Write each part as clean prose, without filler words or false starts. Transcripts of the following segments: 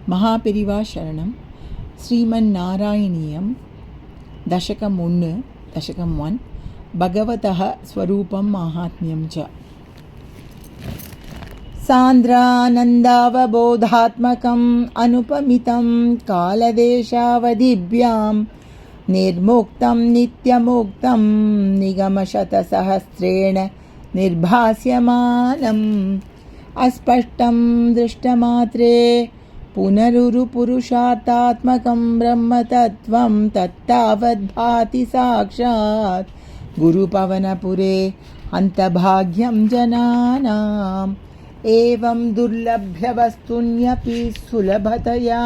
மகாபெரிவா சரணம். ஸ்ரீமன் நாராயணியம் தசகம் 1 தசகம் 1 பகவதः ஸ்வரூபம் மாஹாத்மியம் ச. சாந்திரானந்தாவபோதாத்மகம் அனுபமிதம் காலதேశాவதிभ्याம் నిర్ముక్తం నిత్యముక్తం నిగమశతసహస్రేణ నిర్భాస్యమానం అస్పష్టం దృష్టమాత్రే పునరురుపురుషార్థాత్మకం బ్రహ్మతత్వం తత్తావద్భాతి సాక్షాత్ గురుపవనపురే అంతభాగ్యం జనానాం. ఏవం దుర్లభ్యవస్తున్యపి సులభతయా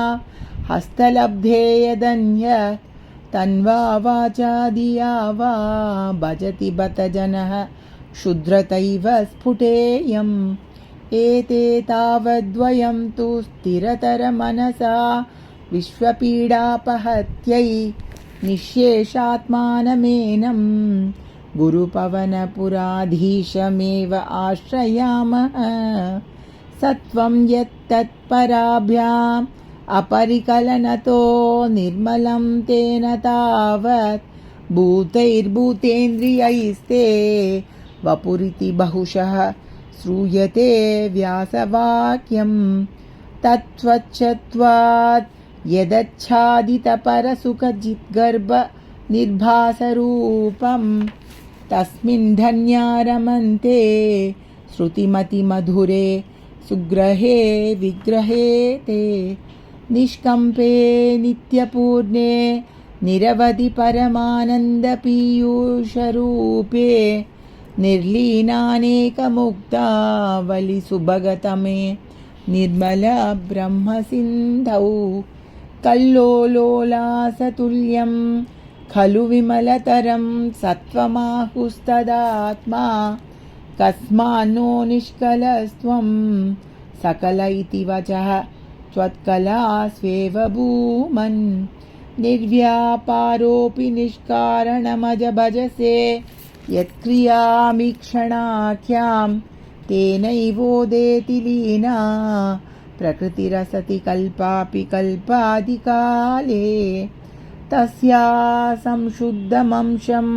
హస్తలబ్ధే యదన్య తన్వా వాచాదియా వా భజతి బత జనః క్షుద్రతైవ స్ఫుటేయం. ఏతే తావద్వయం తు స్థిరతర మనసా విశ్వపీడాపహత్యై నిశ్శేషాత్మానమేనం గురుపవనపురాధీశమేవ ఆశ్రయామః. సత్వం యత్తత్పరాభ్యాం అపరికలనతో నిర్మలం తేన తావత్ భూతైర్భూతేంద్రియైస్తే వపురితి బహుశః శ్రూయతే వ్యాసవాక్యం. తత్వచ్చత్వాత్ యదచ్ఛాదితపరసుఖజిద్గర్భ నిర్భాసరూపం తస్మిన్ ధన్యారమంతే శృతిమతిమధురే సుగ్రహే విగ్రహే తే. నిష్కంపే నిత్యపూర్ణే నిరవధి పరమానందపీయూషరూపే నిర్లీనానేకముక్తావలి సుభగతమే నిర్మల బ్రహ్మసింధౌ. కల్లోలోలాసతుల్యం ఖలు విమలతరం సత్వమాహుస్తదాత్మా కస్మాన్నో నిష్కలస్త్వం సకల ఇతి వచః త్వత్కలాస్వేవ భూమన్. నిర్వ్యాపారోపి నిష్కారణమజ భజసే యత్క్రియామీక్షణాఖ్యాం తేనైవోదేతి లీనా ప్రకృతిరసతి కల్పాపి కల్పాదికాలే. తస్యా సంశుద్ధమంశం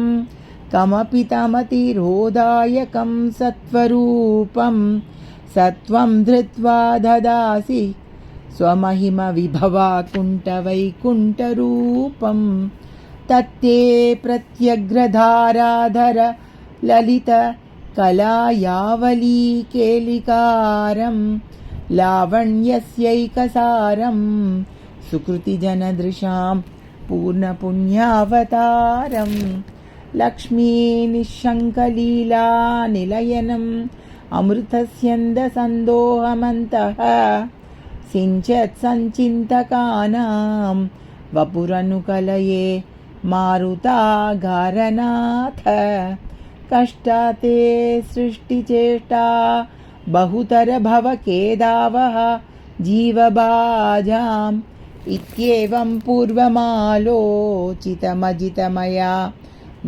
కమపి తమతిరోదాయకం సత్వరూపం సత్వం ధృత్వా దదాసి స్వమహిమ విభవాకుంఠవైకుంఠరూపం. తత్తే ప్రత్యగ్రధారాధర లలిత కళాయావలీకేలికారం లావణ్యస్యైకసారం సుకృతిజనదృశాం పూర్ణపుణ్యావతారం. లక్ష్మీ నిశంకలీలా నిలయనం అమృతస్యంద సందోహమంతః సించత్ సంచింతకానాం వపురనుకలయే మారుతాగారనాథ. కష్టాతే సృష్టిచేష్టా బహుతర భవకేదావః జీవభాజాం. ఇత్యేవం పూర్వమాలోచితమజితమయా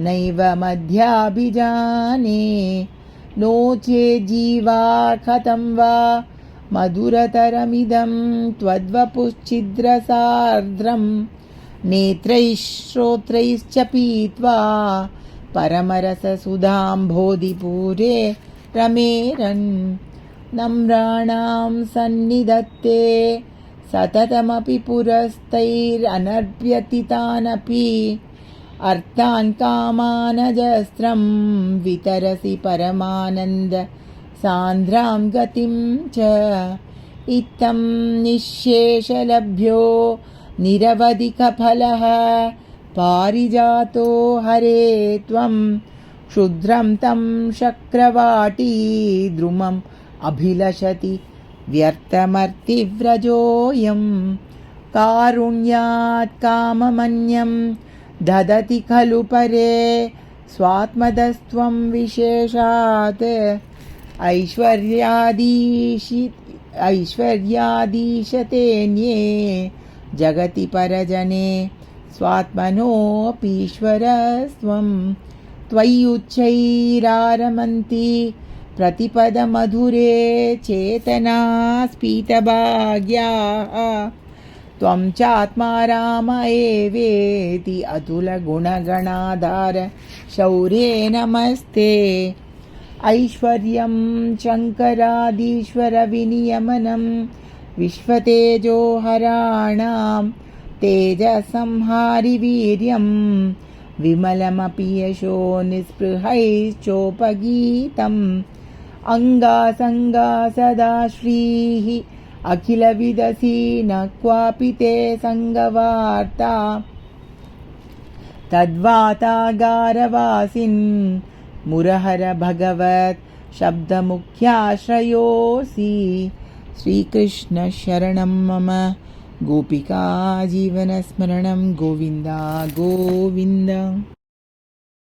నైవ మధ్యాభిజానే. నో చేజ్జీవా కథం వా మధురతరమిదం త్వద్వపుశ్చిద్రసార్ద్రం. నేత్రైః శ్రోత్రైశ్చ పీత్వా పరమరససుధాంభోధిపూరే రమేరన్. నమ్రాణాం సన్నిధత్తే సతతమపి పురస్తైరనర్ప్యతితానపి అర్థాన్ కామానజస్రం వితరసి పరమానంద సాంద్రాం గతిం చ. ఇత్తం నిశ్శేషలభ్యో నిరవధికఫలః పారిజాతో హరే త్వం. క్షుద్రం తం శక్రవాటీ ద్రుమం అభిలషతి వ్యర్థమర్తివ్రజోయం. కారుణ్యాత్ కామమన్యం దదతి ఖలు పరే స్వాత్మదస్త్వం విశేషాత్. ఐశ్వర్యాదీశతేన్యే జగతి పరజనే స్వాత్మనోపీశ్వరస్త్వం. త్వయ్యుచ్చైరారమంతి प्रतिपदमधुरे चेतना स्फीतभाग्याः त्वं चात्मा राम एवेति अतुलगुणगणाधार शौर्ये नमस्ते ऐश्वर्यं शङ्करादीश्वरविनियमनं विश्वतेजोहराणां तेजसंहारि वीर्यं विमलमपि यशो निःस्पृहैश्चोपगीतम् अङ्गासङ्गा सदा श्रीः अखिलविदसि न क्वापि ते सङ्गवार्ता तद्वातागारवासिन् मुरहर भगवत् शब्दमुख्याश्रयोऽसि श्रीकृष्ण शरणं मम गोपिका जीवनस्मरणं गोविन्द गोविन्द।